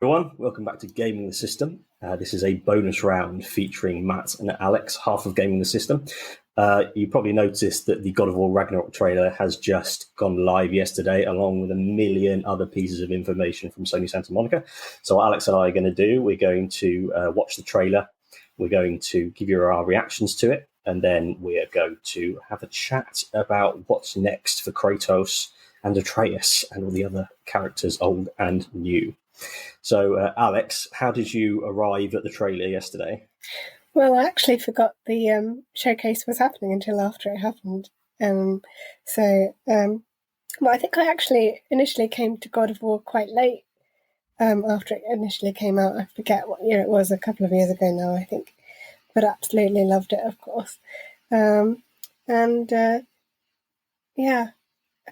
everyone. Welcome back to Gaming the System. This is a bonus round featuring Matt and Alex, half of Gaming the System. You probably noticed that the God of War Ragnarok trailer has just gone live yesterday, along with a million other pieces of information from Sony Santa Monica. So what Alex and I are going to do, we're going to watch the trailer. We're going to give you our reactions to it. And then we're going to have a chat about what's next for Kratos and Atreus and all the other characters, old and new. So, Alex, how did you arrive at the trailer yesterday? Well, I actually forgot the showcase was happening until after it happened. Well, I think I actually initially came to God of War quite late after it initially came out. I forget what year it was, a couple of years ago now, I think. But absolutely loved it, of course. I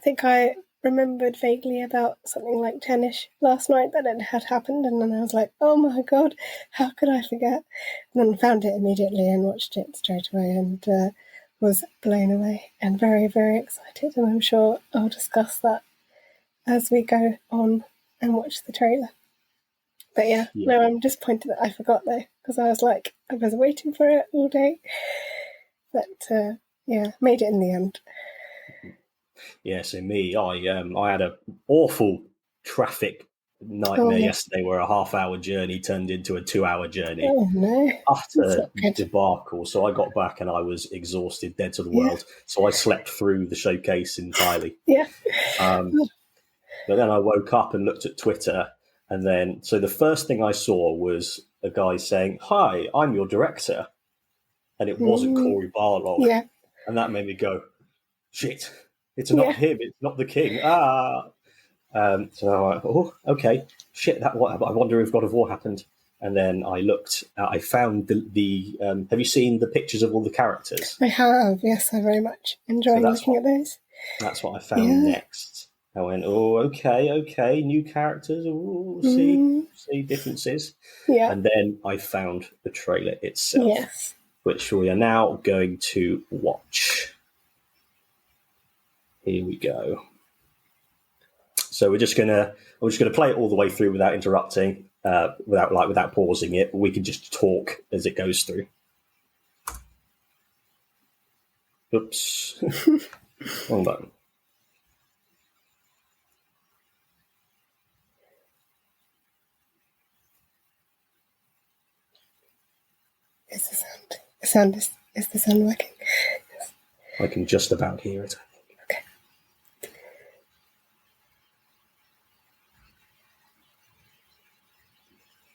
think I remembered vaguely about something like 10ish last night that it had happened, and then I was like, oh my god, how could I forget? And then found it immediately and watched it straight away and was blown away and very, very excited, and I'm sure I'll discuss that as we go on and watch the trailer. But no, I'm disappointed that I forgot though, because I was waiting for it all day. But made it in the end. Yeah, so me, I had an awful traffic nightmare yesterday where a half-hour journey turned into a 2-hour journey. Oh, no. Utter debacle. So I got back and I was exhausted, dead to the world. So I slept through the showcase entirely. Yeah. But then I woke up and looked at Twitter, and then, so the first thing I saw was a guy saying, "Hi, I'm your director." And it wasn't Corey Barlog. Yeah. And that made me go, shit. It's not him. It's not the king. So I'm like, oh, okay. Shit, I wonder if God of War happened. And then I looked. I found the have you seen the pictures of all the characters? I have. Yes, I very much enjoy looking at those. That's what I found next. I went, oh, okay. New characters. Oh, see differences. Yeah. And then I found the trailer itself, which we are now going to watch. Here we go. So we're just gonna play it all the way through without interrupting, without pausing it. We can just talk as it goes through. Oops. Wrong button. Is the sound is the sound working? Yes. I can just about hear it. Okay.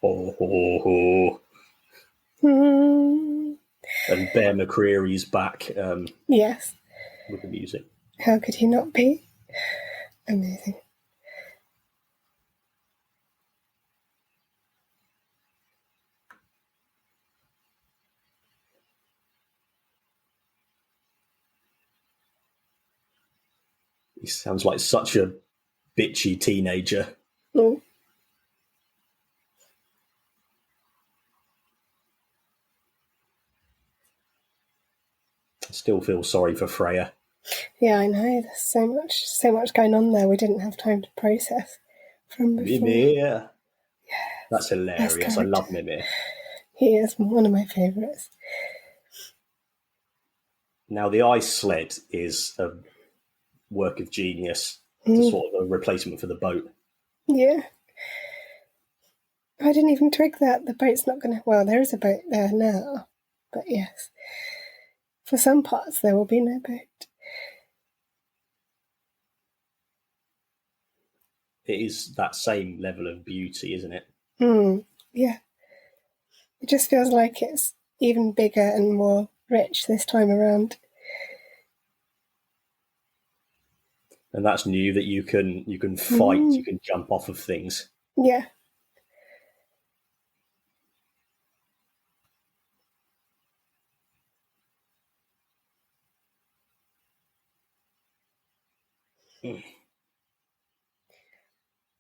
Oh. And Bear McCreary's back. Yes. With the music. How could he not be? Amazing. He sounds like such a bitchy teenager. Oh. I still feel sorry for Freya. Yeah, I know. There's so much going on there we didn't have time to process from before. Mimir. Yes. That's hilarious. I love Mimir. He is one of my favourites. Now, the ice sled is a work of genius. It's sort of a replacement for the boat. Yeah. I didn't even twig that. The boat's not going to... Well, there is a boat there now. But yes. For some parts, there will be no boat. It is that same level of beauty, isn't it? Yeah. It just feels like it's even bigger and more rich this time around. And that's new, that you can fight, you can jump off of things. Yeah.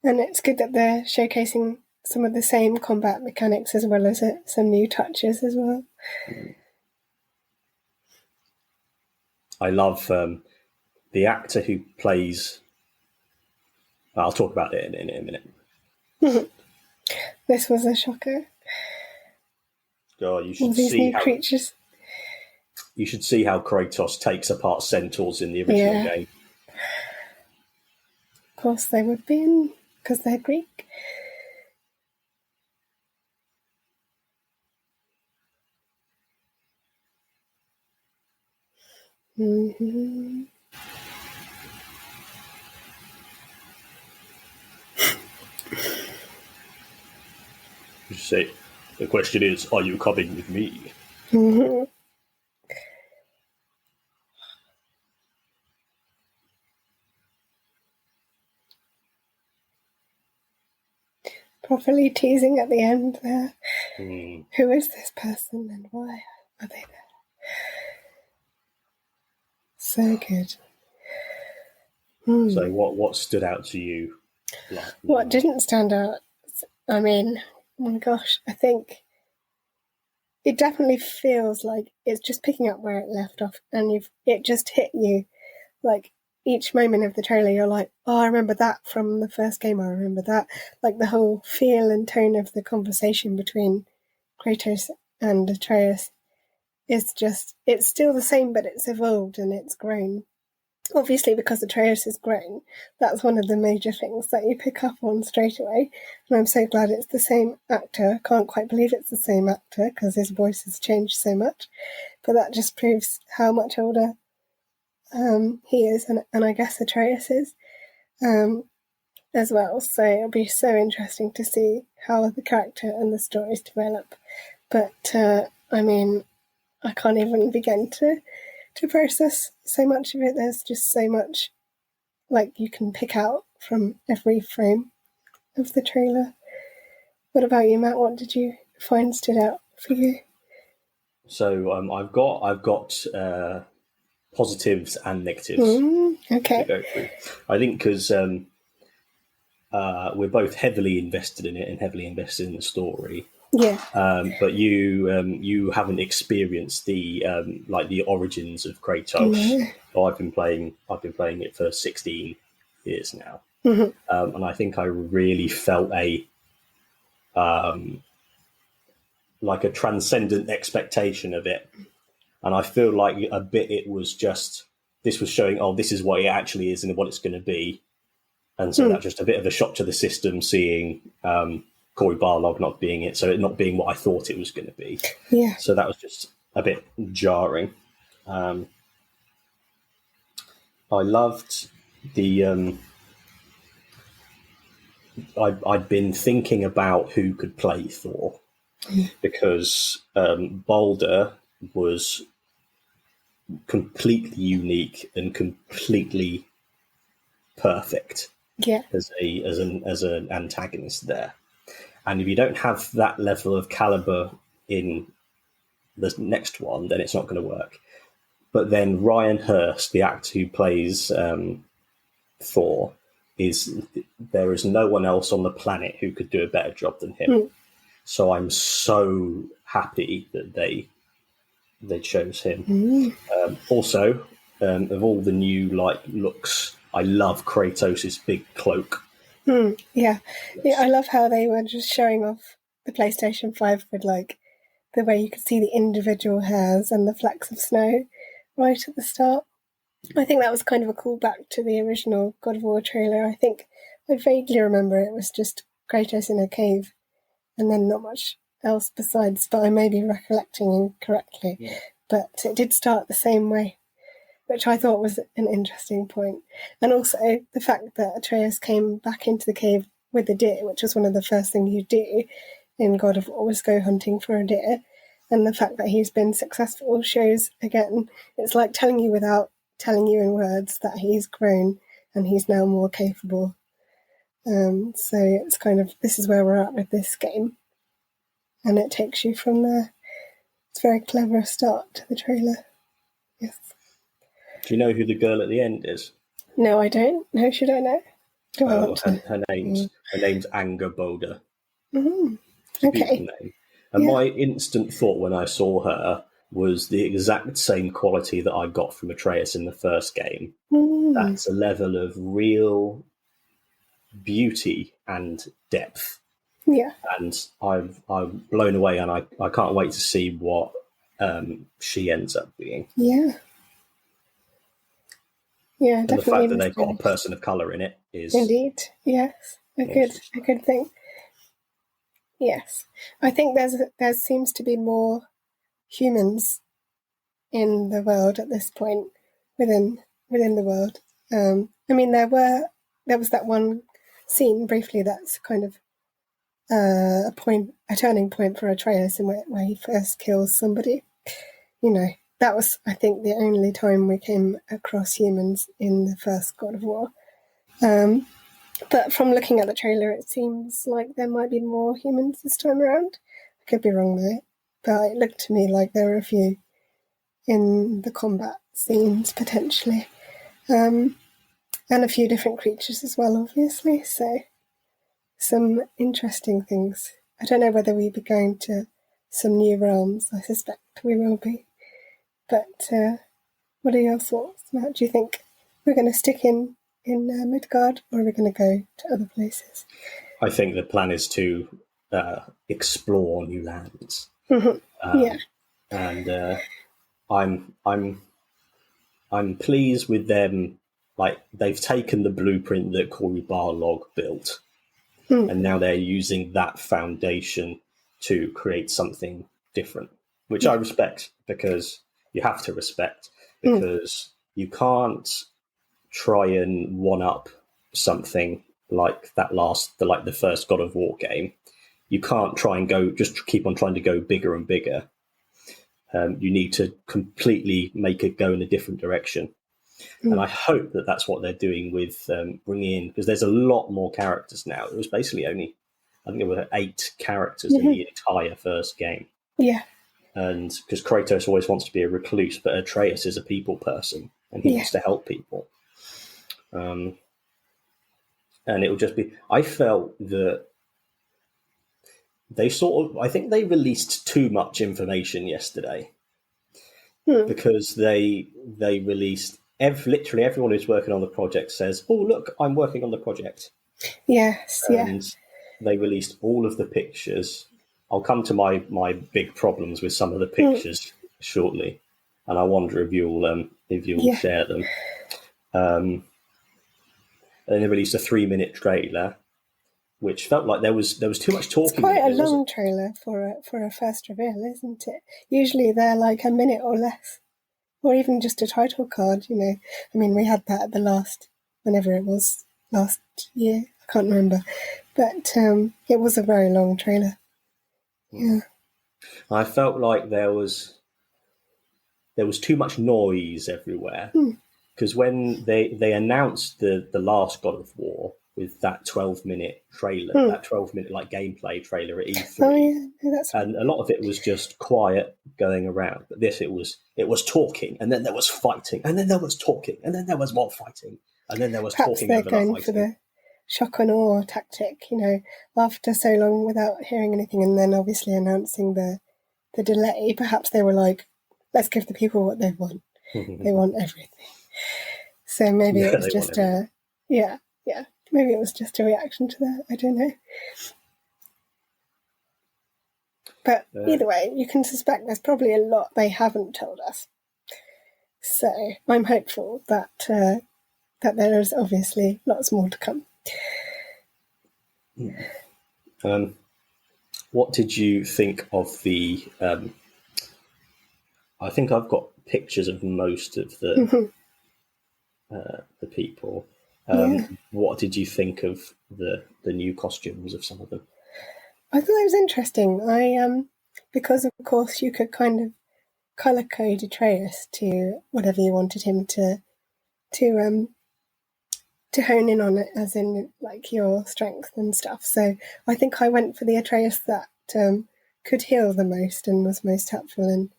And it's good that they're showcasing some of the same combat mechanics as well as some new touches as well. I love the actor who plays... I'll talk about it in a minute. This was a shocker. God, you All should these see new how creatures. you should see how Kratos takes apart centaurs in the original game. Of course they would be, because they're Greek. Mm-hmm. You say, the question is, are you coming with me? Mm-hmm. Properly teasing at the end there. Who is this person and why are they there? So good. So what stood out to you? What didn't stand out? I mean, oh my gosh, I think it definitely feels like it's just picking up where it left off, and it just hit you. Like each moment of the trailer, you're like, oh, I remember that from the first game. I remember that. Like the whole feel and tone of the conversation between Kratos and Atreus is just, it's still the same, but it's evolved and it's grown. Obviously, because Atreus is grown, that's one of the major things that you pick up on straight away. And I'm so glad it's the same actor. I can't quite believe it's the same actor because his voice has changed so much. But that just proves how much older he is, and I guess Atreus is as well. So it'll be so interesting to see how the character and the stories develop. But I mean, I can't even begin to process so much of it. There's just so much like you can pick out from every frame of the trailer. What about you, Matt? What did you find stood out for you? So I've got positives and negatives Okay. to go through. I think because we're both heavily invested in it and heavily invested in the story. Yeah. But you haven't experienced the the origins of Kratos. No. I've been playing it for 16 years now, and I think I really felt a like a transcendent expectation of it. And I feel like a bit it was just, this was showing, oh, this is what it actually is and what it's going to be. And so that's just a bit of a shock to the system, seeing Corey Barlog not being it, so it not being what I thought it was going to be. Yeah. So that was just a bit jarring. I loved the... I'd been thinking about who could play Thor, because Balder was completely unique and completely perfect as an antagonist there. And if you don't have that level of caliber in the next one, then it's not going to work. But then Ryan Hurst, the actor who plays Thor, there is no one else on the planet who could do a better job than him. So I'm so happy that they chose him. Also, of all the new looks, I love Kratos' big cloak. Yeah, I love how they were just showing off the PlayStation 5 with the way you could see the individual hairs and the flecks of snow right at the start. I think that was kind of a callback to the original God of War trailer. I think I vaguely remember it was just Kratos in a cave and then not much else besides, but I may be recollecting incorrectly. Yeah. But it did start the same way, which I thought was an interesting point. And also the fact that Atreus came back into the cave with a deer, which was one of the first things you do in God of War, was go hunting for a deer. And the fact that he's been successful shows, again, it's like telling you without telling you in words that he's grown and he's now more capable. So it's kind of, this is where we're at with this game. And it takes you from there. It's a very clever start to the trailer. Yes. Do you know who the girl at the end is? No, I don't. No, should I know? Her name's Angerboda. Mm-hmm. It's a beautiful name. And my instant thought when I saw her was the exact same quality that I got from Atreus in the first game. That's a level of real beauty and depth Yeah. and I'm blown away, and I can't wait to see what she ends up being. Yeah. Yeah, And the definitely fact that they've got a mysterious. person of color in it is Indeed. Yes. A good thing. Yes. I think there seems to be more humans in the world at this point within the world. I mean, there was that one scene briefly that's kind of a turning point for Atreus, in where he first kills somebody. You know, that was, I think, the only time we came across humans in the first God of War. But from looking at the trailer, it seems like there might be more humans this time around. I could be wrong though, but it looked to me like there were a few in the combat scenes potentially, and a few different creatures as well, obviously. So some interesting things. I don't know whether we'll be going to some new realms. I suspect we will be. But what are your thoughts, Matt? Do you think we're going to stick in Midgard, or are we going to go to other places? I think the plan is to explore new lands. Yeah. And I'm pleased with them. Like, they've taken the blueprint that Corey Barlog built, and now they're using that foundation to create something different, which I respect, because you have to respect, because you can't try and one up something like the first God of War game. You can't try and just keep on trying to go bigger and bigger. You need to completely make it go in a different direction. And I hope that that's what they're doing with bringing in, because there's a lot more characters now. It was basically only, I think there were 8 characters in the entire first game. Yeah. And because Kratos always wants to be a recluse, but Atreus is a people person, and he wants to help people. And it will just be, I felt that I think they released too much information yesterday, because they released, literally everyone who's working on the project says, "Oh, look, I'm working on the project." Yes, And they released all of the pictures. I'll come to my big problems with some of the pictures shortly, and I wonder if you'll share them. And then they released a 3-minute trailer, which felt like there was too much talking. It's quite a long trailer for a first reveal, isn't it? Usually they're like a minute or less, or even just a title card. You know, I mean, we had that at whenever it was last year. I can't remember, but it was a very long trailer. Yeah, I felt like there was too much noise everywhere, because when they announced the last God of War with that 12-minute trailer, that 12-minute like gameplay trailer at E3, and a lot of it was just quiet going around. But this, it was talking, and then there was fighting, and then there was talking, and then there was more fighting, and then there was talking over the fighting. Perhaps they're going for the shock and awe tactic, you know, after so long without hearing anything, and then obviously announcing the delay. Perhaps they were like, let's give the people what they want. They want everything. So maybe it was just maybe it was just a reaction to that. I don't know. But either way, you can suspect there's probably a lot they haven't told us. So I'm hopeful that there is obviously lots more to come. What did you think of the? I think I've got pictures of most of the people. What did you think of the new costumes of some of them? I thought it was interesting. Because of course you could kind of colour code Atreus to whatever you wanted him to hone in on it, as in like your strength and stuff. So I think I went for the Atreus that could heal the most and was most helpful in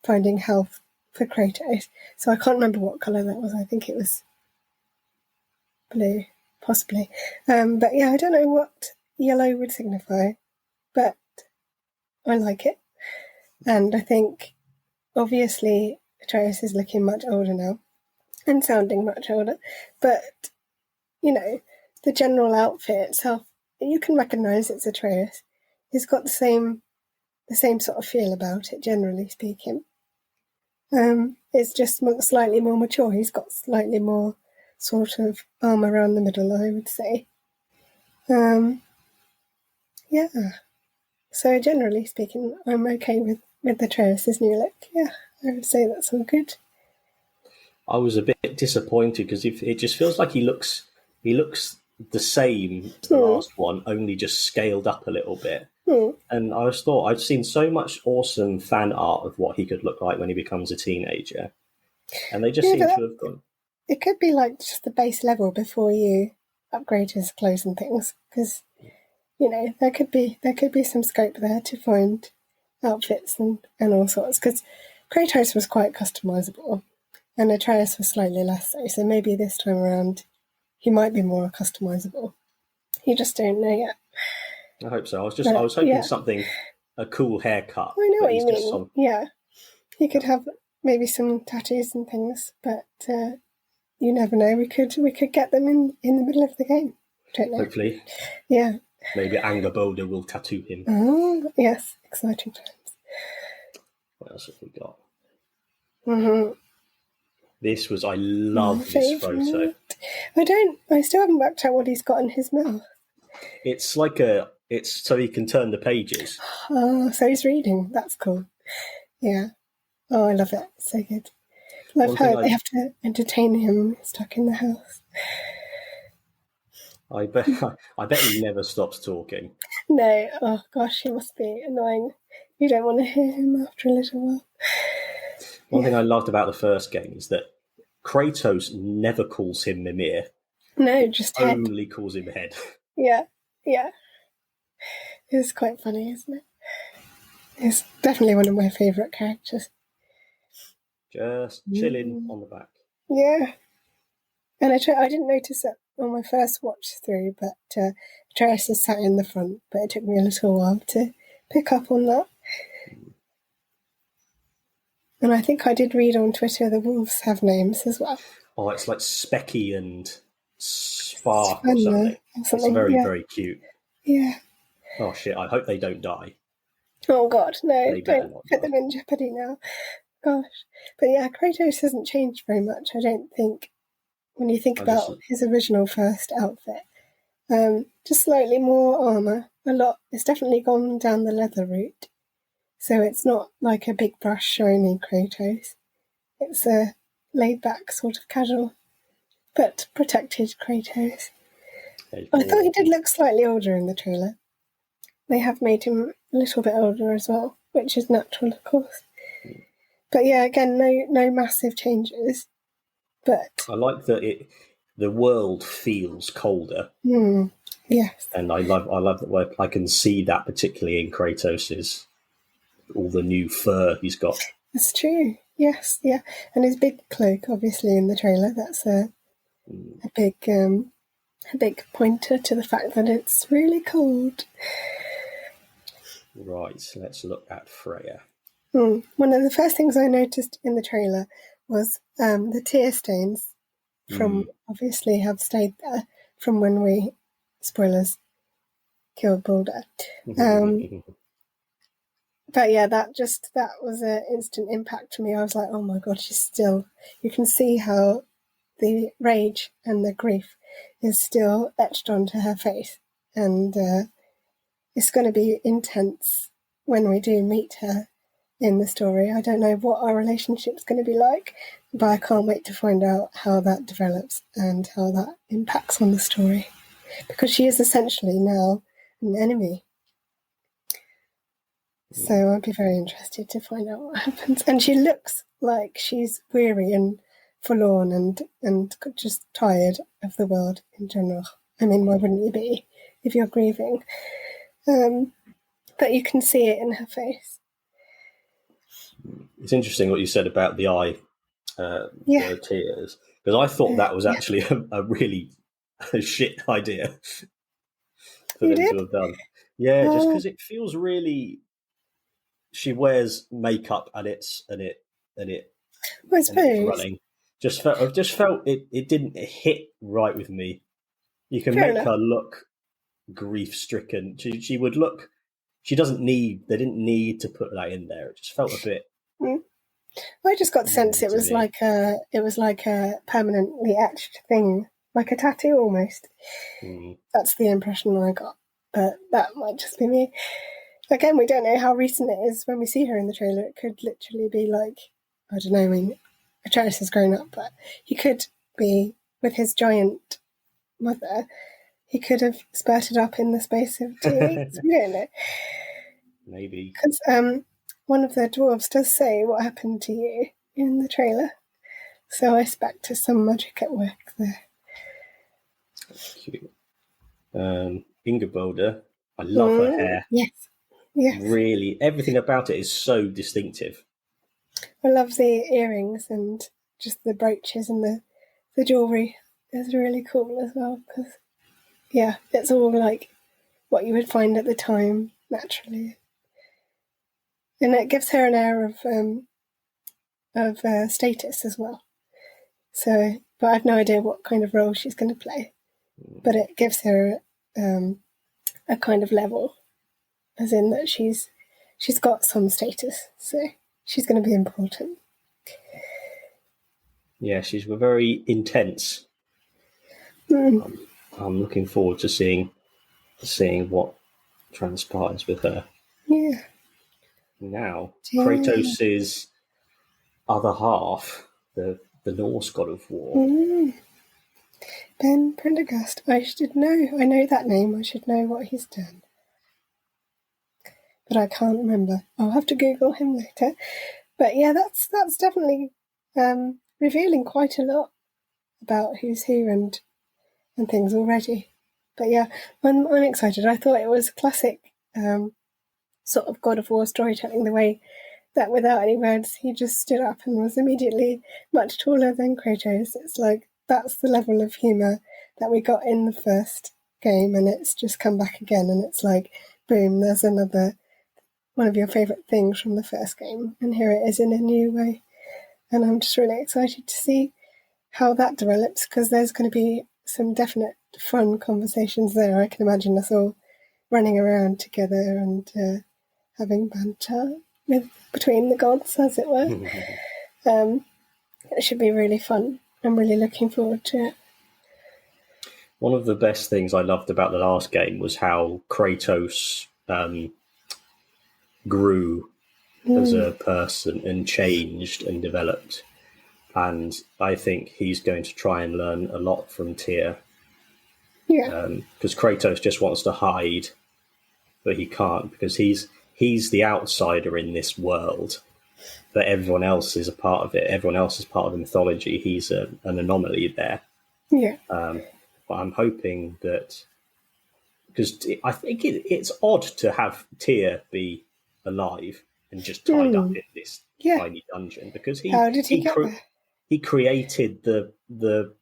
finding health for Kratos. So I can't remember what colour that was. I think it was blue, possibly. But yeah, I don't know what yellow would signify, but I like it. And I think obviously Atreus is looking much older now and sounding much older, but you know, the general outfit itself you can recognise it's Atreus. He's got the same sort of feel about it, generally speaking. It's just slightly more mature. He's got slightly more sort of arm around the middle, I would say. Yeah. So generally speaking, I'm okay with Atreus' new look. Yeah, I would say that's all good. I was a bit disappointed because it just feels like he looks the same as the last one, only just scaled up a little bit. And I just thought I'd seen so much awesome fan art of what he could look like when he becomes a teenager, and they just seem to have gone. It could be like just the base level before you upgrade his clothes and things, because there could be some scope there to find outfits and all sorts. Because Kratos was quite customizable, and Atreus was slightly less so. So maybe this time around, he might be more customizable. You just don't know yet. I hope so. I was hoping something, a cool haircut. I know what you mean. Yeah, he could have maybe some tattoos and things, but you never know. We could get them in the middle of the game. Don't know. Hopefully. Yeah. Maybe Angerboda will tattoo him. Oh, yes, exciting times. What else have we got? Mm-hmm. I love this photo. I still haven't worked out what he's got in his mouth. It's so he can turn the pages. Oh, so he's reading. That's cool. Yeah. Oh, I love it. So good. I've heard they have to entertain him stuck in the house. I bet he never stops talking. No. Oh, gosh, he must be annoying. You don't want to hear him after a little while. One thing I loved about the first game is that Kratos never calls him Mimir. No, just head. Only calls him Head. Yeah. It's quite funny, isn't it? It's definitely one of my favourite characters. Just chilling on the back. Yeah. And I didn't notice it on my first watch through, but Atreus is sat in the front, but it took me a little while to pick up on that. And I think I did read on Twitter the wolves have names as well. Oh, it's like Specky and Spark or something. It's very, very cute. Yeah. Oh, shit, I hope they don't die. Oh, God, no, don't put them in jeopardy now. Gosh. But yeah, Kratos hasn't changed very much, I don't think, when you think about his original first outfit. Just slightly more armour. A lot. It's definitely gone down the leather route. So it's not like a big brush shiny Kratos. It's a laid-back sort of casual, but protected Kratos. I thought he did look slightly older in the trailer. They have made him a little bit older as well, which is natural, of course. But yeah, again, no massive changes. But I like that the world feels colder. Yes. And I love that I can see that particularly in Kratos's, all the new fur he's got. That's true. Yes, yeah. And his big cloak, obviously, in the trailer, that's a big pointer to the fact that it's really cold. Right, let's look at Freya. One of the first things I noticed in the trailer was the tear stains from obviously have stayed there from when we, spoilers, killed Balder. But yeah, that was an instant impact to me. I was like, oh my God, you can see how the rage and the grief is still etched onto her face. And it's going to be intense when we do meet her in the story. I don't know what our relationship's going to be like, but I can't wait to find out how that develops and how that impacts on the story. Because she is essentially now an enemy. So I'd be very interested to find out what happens. And she looks like she's weary and forlorn and just tired of the world in general. I mean, why wouldn't you be if you're grieving? But you can see it in her face. It's interesting what you said about the eye, the tears, because I thought that was actually a really shit idea for them to have done. Yeah, just because it feels really. She wears makeup and it's running. I just felt it didn't hit right with me. You can make her look grief-stricken. She would look. She doesn't need. They didn't need to put that in there. It just felt a bit. I just got the sense it was like a permanently etched thing, like a tattoo almost. That's the impression I got, but that might just be me. Again, we don't know how recent it is when we see her in the trailer. It could literally be like, I don't know, I mean, Atreus has grown up, but he could be with his giant mother. He could have spurted up in the space of 2 weeks. We don't know. Maybe. Because one of the dwarves does say what happened to you in the trailer. So I expect there's some magic at work there. Cute. Ingeborg, I love her hair. Yes. Really, everything about it is so distinctive. I love the earrings and just the brooches and the jewellery. It's really cool as well because, yeah, it's all like what you would find at the time, naturally. And it gives her an air of status as well. So, but I've no idea what kind of role she's going to play. But it gives her a kind of level, as in that she's got some status. So she's going to be important. Yeah, she's very intense. I'm looking forward to seeing what transpires with her. Yeah. Now, Kratos' other half, the Norse god of war. Ben Prendergast. I should know. I know that name. I should know what he's done. But I can't remember. I'll have to Google him later. But yeah, that's definitely revealing quite a lot about who's who and things already. But yeah, I'm excited. I thought it was classic sort of God of War storytelling, the way that without any words he just stood up and was immediately much taller than Kratos. It's like that's the level of humour that we got in the first game, and it's just come back again, and it's like, boom, there's another one of your favourite things from the first game, and here it is in a new way. And I'm just really excited to see how that develops, because there's going to be some definite fun conversations there. I can imagine us all running around together and having banter between the gods, as it were. It should be really fun. I'm really looking forward to it. One of the best things I loved about the last game was how Kratos grew as a person and changed and developed. And I think he's going to try and learn a lot from Tyr. Yeah. Because Kratos just wants to hide, but he can't, because he's the outsider in this world. But everyone else is a part of it. Everyone else is part of the mythology. He's an anomaly there. Yeah. But I'm hoping that, because I think it's odd to have Tyr be alive and just tied up in this tiny dungeon, because how did he get there? He created the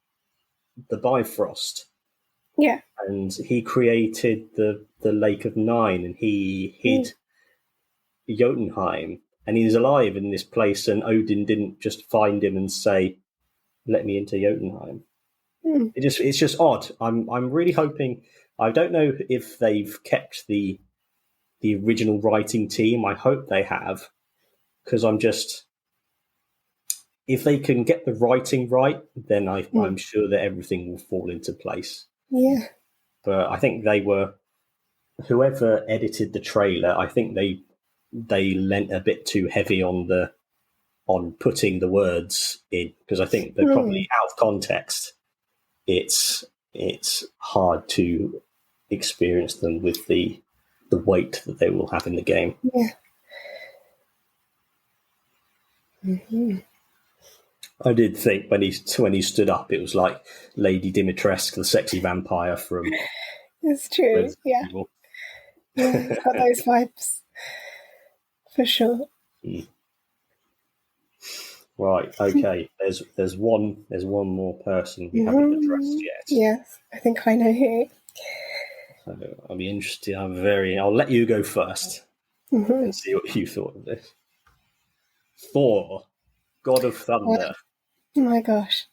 Bifrost. Yeah. And he created the Lake of Nine, and he hid Jotunheim, and he's alive in this place, and Odin didn't just find him and say, "Let me into Jotunheim." It's just odd. I'm really hoping. I don't know if they've kept the original writing team. I hope they have, because if they can get the writing right, then I'm sure that everything will fall into place. Yeah. But I think whoever edited the trailer, I think they lent a bit too heavy on putting the words in, because I think they're probably out of context. It's hard to experience them with the weight that they will have in the game. Yeah. Mm-hmm. I did think when he stood up, it was like Lady Dimitrescu, the sexy vampire from. It's true. Yeah. Yeah, it's got those vibes for sure. Right. Okay. There's one more person we haven't addressed yet. Yes, I think I know who. So I'll be interested. I'll let you go first and see what you thought of this. Thor, God of Thunder. Oh my gosh.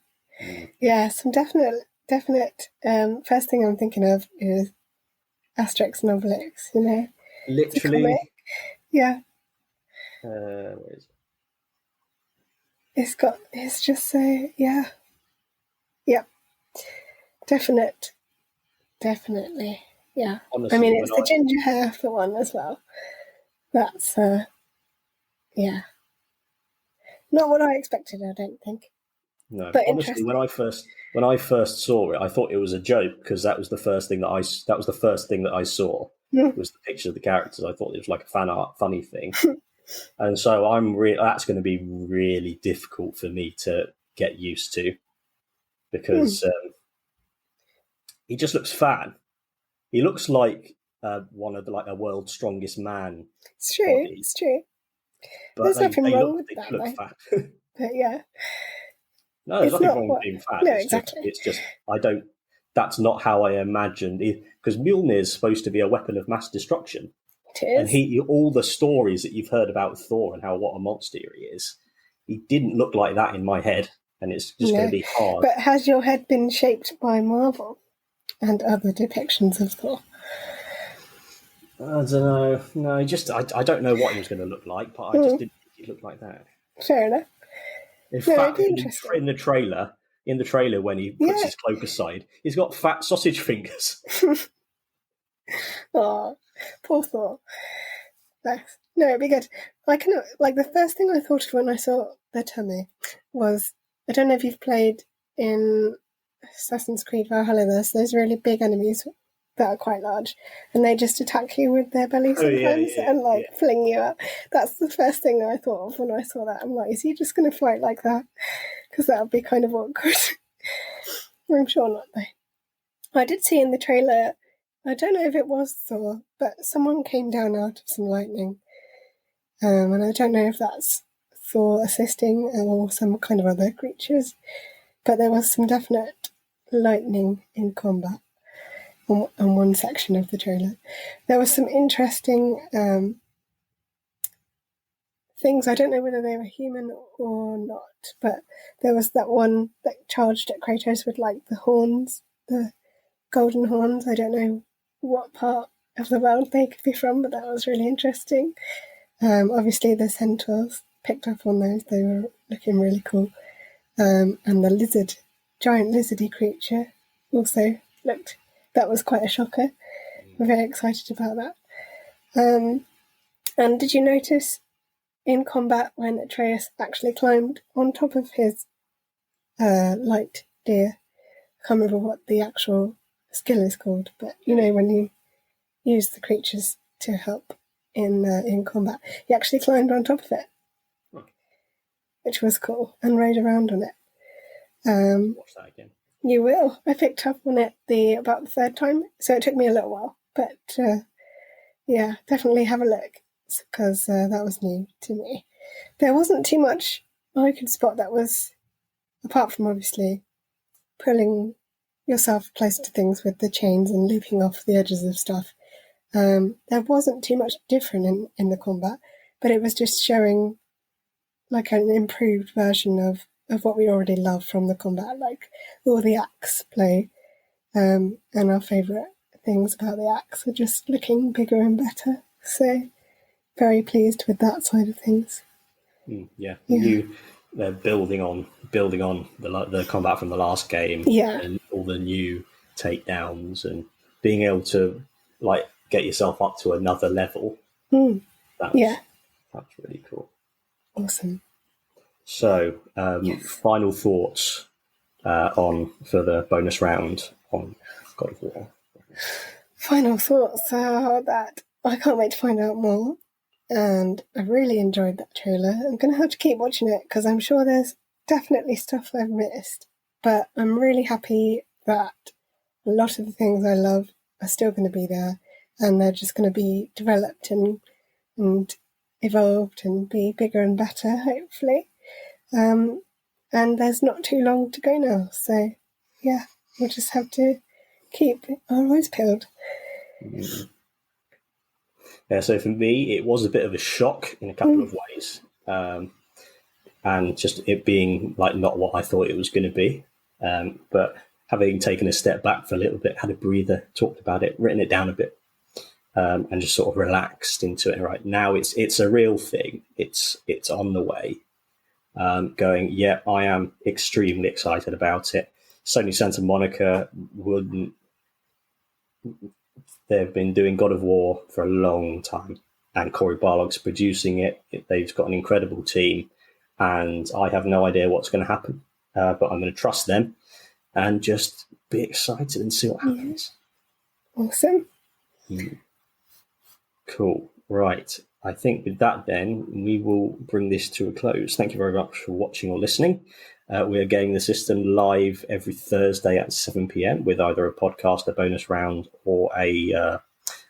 Yeah, some definite. First thing I'm thinking of is Asterix and Obelix, you know. Literally. Yeah. Where is it? It's just so, yeah. Yep. Definitely. Yeah. Honestly, I mean, it's the ginger hair for one as well. That's, yeah. Not what I expected, I don't think. No, but honestly, when I first saw it, I thought it was a joke because that was the first thing that I saw was the picture of the characters. I thought it was like a fan art, funny thing, and so that's going to be really difficult for me to get used to because he just looks fat. He looks like one of a world's strongest man. It's true. Body. It's true. But there's nothing wrong with that. Look fat. But yeah. No, there's nothing wrong with being fat. No, exactly. It's just that's not how I imagined it, because Mjolnir is supposed to be a weapon of mass destruction. It is. And all the stories that you've heard about Thor and what a monster he is, he didn't look like that in my head, and it's just going to be hard. But has your head been shaped by Marvel and other depictions of Thor? I don't know. No, I don't know what he was going to look like, but I just didn't think he looked like that. Fair enough. In fact, in the trailer when he puts his cloak aside, he's got fat sausage fingers. Oh, poor Thor. No, it'd be good. The first thing I thought of when I saw their tummy was, I don't know if you've played in Assassin's Creed Valhalla, there's those really big enemies that are quite large, and they just attack you with their belly sometimes and fling you out. That's the first thing I thought of when I saw that. I'm like, is he just going to fight like that? Because that would be kind of awkward. I'm sure not, though. I did see in the trailer, I don't know if it was Thor, but someone came down out of some lightning. And I don't know if that's Thor assisting or some kind of other creatures, but there was some definite lightning in combat on one section of the trailer. There was some interesting things. I don't know whether they were human or not, but there was that one that charged at Kratos with the horns, the golden horns. I don't know what part of the world they could be from, but that was really interesting. Obviously the centaurs, picked up on those. They were looking really cool. And the giant lizardy creature also looked, that was quite a shocker. I'm very excited about that. And did you notice in combat when Atreus actually climbed on top of his light deer? I can't remember what the actual skill is called, but when you use the creatures to help in combat, he actually climbed on top of it, which was cool, and rode around on it. Watch that again. You will. I picked up on it about the third time, so it took me a little while. But definitely have a look, because that was new to me. There wasn't too much I could spot that was, apart from obviously pulling yourself close to things with the chains and looping off the edges of stuff. There wasn't too much different in the combat, but it was just showing an improved version of what we already love from the combat, all the axe play, and our favourite things about the axe are just looking bigger and better. So very pleased with that side of things. They're building on the combat from the last game, and all the new takedowns and being able to get yourself up to another level. That's really cool. Awesome. So, final thoughts for the bonus round on God of War. Final thoughts are that I can't wait to find out more, and I really enjoyed that trailer. I'm going to have to keep watching it because I'm sure there's definitely stuff I've missed, but I'm really happy that a lot of the things I love are still going to be there, and they're just going to be developed and evolved and be bigger and better, hopefully. And there's not too long to go now, so we'll just have to keep our eyes peeled. Yeah, so for me, it was a bit of a shock in a couple of ways, and just it being not what I thought it was going to be. But having taken a step back for a little bit, had a breather, talked about it, written it down a bit and just sort of relaxed into it. Right now, it's a real thing. It's on the way. Going, yeah, I am extremely excited about it. Sony Santa Monica wouldn't. They've been doing God of War for a long time, and Cory Barlog's producing it. They've got an incredible team, and I have no idea what's going to happen. But I'm going to trust them and just be excited and see what happens. Awesome. Cool. Right. I think with that, then, we will bring this to a close. Thank you very much for watching or listening. We are Gaming the System live every Thursday at 7 p.m. with either a podcast, a bonus round, or a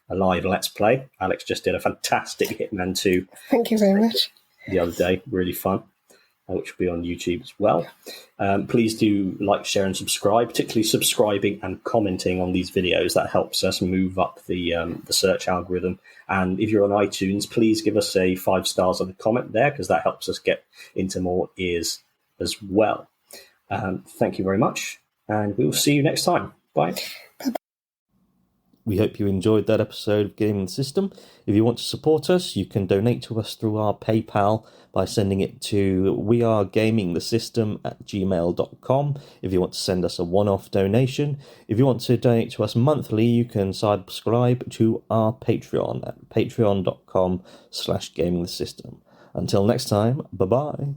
live Let's Play. Alex just did a fantastic Hitman 2. Thank you very much. The other day. Really fun. Which will be on YouTube as well. Please do like, share, and subscribe, particularly subscribing and commenting on these videos. That helps us move up the search algorithm. And if you're on iTunes, please give us a 5 stars on the comment there, because that helps us get into more ears as well. Thank you very much, and we will see you next time. Bye. We hope you enjoyed that episode of Gaming the System. If you want to support us, you can donate to us through our PayPal by sending it to wearegamingthesystem@gmail.com. If you want to send us a one-off donation. If you want to donate to us monthly, you can subscribe to our Patreon at patreon.com/gamingthesystem. Until next time, bye-bye.